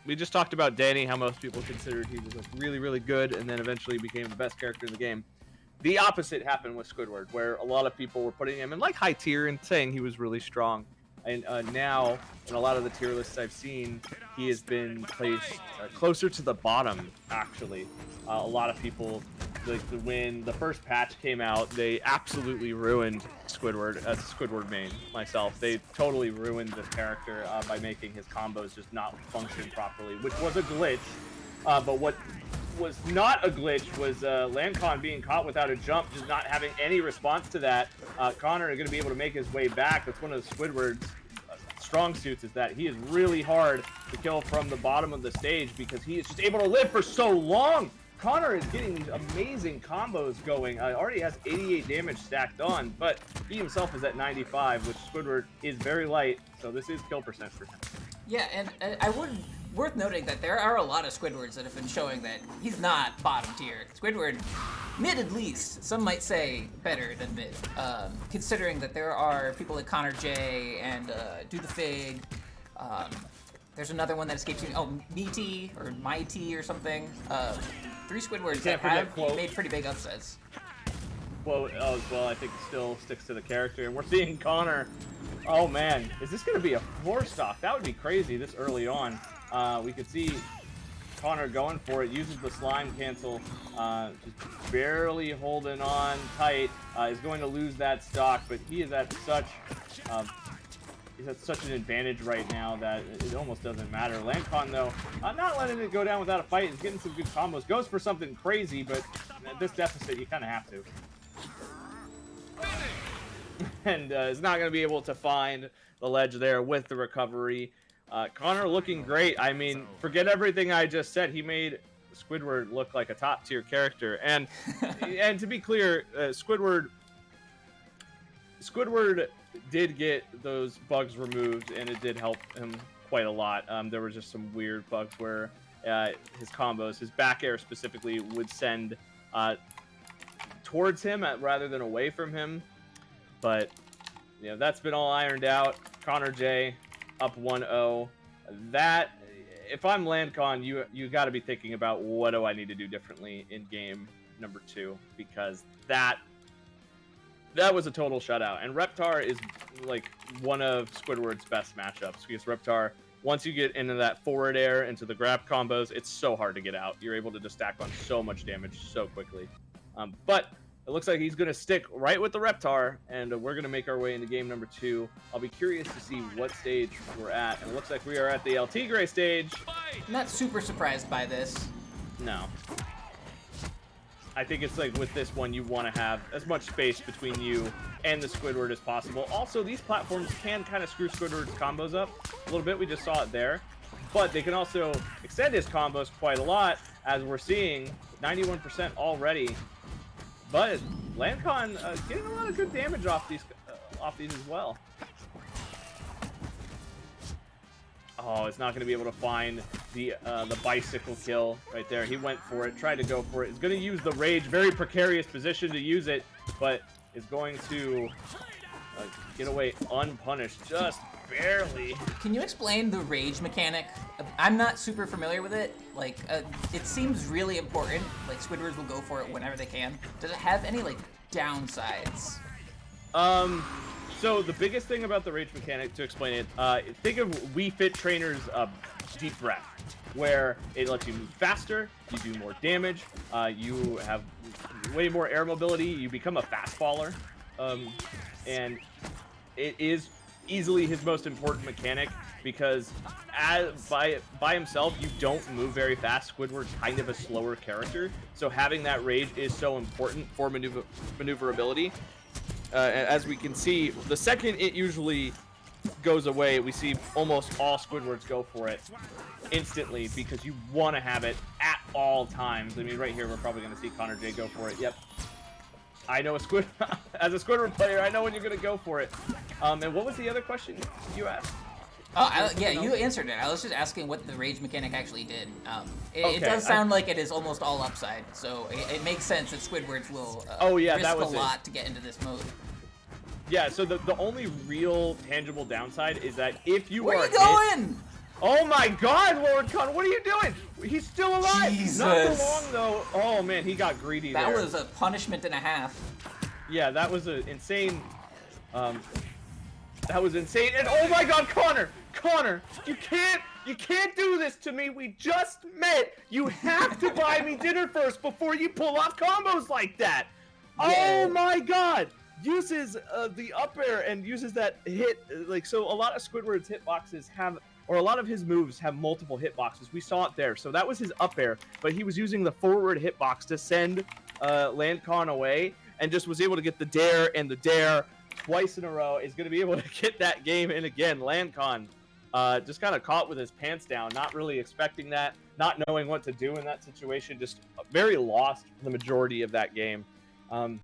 we just talked about Danny, how most people considered he was like really, really good, and then eventually became the best character in the game. The opposite happened with Squidward, where a lot of people were putting him in like high tier and saying he was really strong. And now, in a lot of the tier lists I've seen, he has been placed closer to the bottom, actually. A lot of people, like when the first patch came out, they absolutely ruined Squidward as a Squidward main, myself. They totally ruined this character by making his combos just not function properly, which was a glitch. But what was not a glitch was Landkon being caught without a jump, just not having any response to that. Connor is going to be able to make his way back. That's one of Squidward's strong suits, is that he is really hard to kill from the bottom of the stage because he is just able to live for so long. Connor is getting these amazing combos going. Already has 88 damage stacked on, but he himself is at 95, which Squidward is very light, so this is kill percent for him. Yeah, and I would worth noting that there are a lot of Squidwards that have been showing that he's not bottom tier. Squidward, mid at least. Some might say better than mid, considering that there are people like connorjay and Do the Fig. There's another one that escapes me. Oh, Meaty or Mighty or something. 3 Squidwards that have made pretty big upsets. Quote as well, I think still sticks to the character, and we're seeing Connor. Oh man, is this going to be a 4-stock? That would be crazy this early on. We could see Connor going for it, uses the slime cancel, just barely holding on tight. Is going to lose that stock, but he is at such an advantage right now that it almost doesn't matter. Landkon, though, not letting it go down without a fight, is getting some good combos. Goes for something crazy, but at this deficit, you kind of have to. And is not going to be able to find the ledge there with the recovery. Connor looking great. I mean, forget everything I just said. He made Squidward look like a top-tier character. And and to be clear, Squidward did get those bugs removed, and it did help him quite a lot. There were just some weird bugs where his combos, his back air specifically, would send towards him rather than away from him. But you know, that's been all ironed out. connorjay up 1-0. That, if I'm Landkon, you got to be thinking about what do I need to do differently in game number 2, because that was a total shutout. And Reptar is like one of Squidward's best matchups, because Reptar, once you get into that forward air, into the grab combos, it's so hard to get out. You're able to just stack on so much damage so quickly. But it looks like he's going to stick right with the Reptar, and we're going to make our way into game number 2. I'll be curious to see what stage we're at, and it looks like we are at the LT Gray stage. I'm not super surprised by this. No. I think it's like with this one, you want to have as much space between you and the Squidward as possible. Also, these platforms can kind of screw Squidward's combos up a little bit. We just saw it there. But they can also extend his combos quite a lot, as we're seeing 91% already. But Landkon getting a lot of good damage off these as well. Oh, it's not going to be able to find the bicycle kill right there. He went for it, tried to go for it. He's going to use the rage, very precarious position to use it, but is going to get away unpunished, just barely. Can you explain the rage mechanic? I'm not super familiar with it. Like, it seems really important. Like, Squidwards will go for it whenever they can. Does it have any, like, downsides? So the biggest thing about the rage mechanic, to explain it, think of Wii Fit Trainer's deep breath, where it lets you move faster, you do more damage, you have way more air mobility, you become a fast faller, and it is easily his most important mechanic, because by himself you don't move very fast. Squidward's kind of a slower character, so having that rage is so important for maneuverability. As we can see, the second it usually goes away, we see almost all Squidwards go for it instantly, because you want to have it at all times. I mean, right here we're probably going to see connorjay go for it. Yep. I know as a Squidward player, I know when you're going to go for it. And what was the other question you asked? Oh, yeah, you answered it. I was just asking what the rage mechanic actually did. It does sound like it is almost all upside, so it makes sense that Squidwards will risk a lot to get into this mode. Yeah, so the only real tangible downside is that if you Where are you going? Oh my God, Lord Con, what are you doing? He's still alive. Jesus. Not for long though. Oh man, he got greedy That there. was a punishment and a half. Yeah, that was an insane. That was insane. And oh my God, Connor, you can't do this to me. We just met. You have to buy me dinner first before you pull off combos like that. Yeah. Oh my God. Uses the up air and uses that hit. Like, so a lot of Squidward's hitboxes have, or a lot of his moves have multiple hitboxes. We saw it there. So that was his up air, but he was using the forward hitbox to send Landkon away, and just was able to get the dare and the dare twice in a row. Is going to be able to get that game in again. Landkon just kind of caught with his pants down, not really expecting that, not knowing what to do in that situation, just very lost for the majority of that game.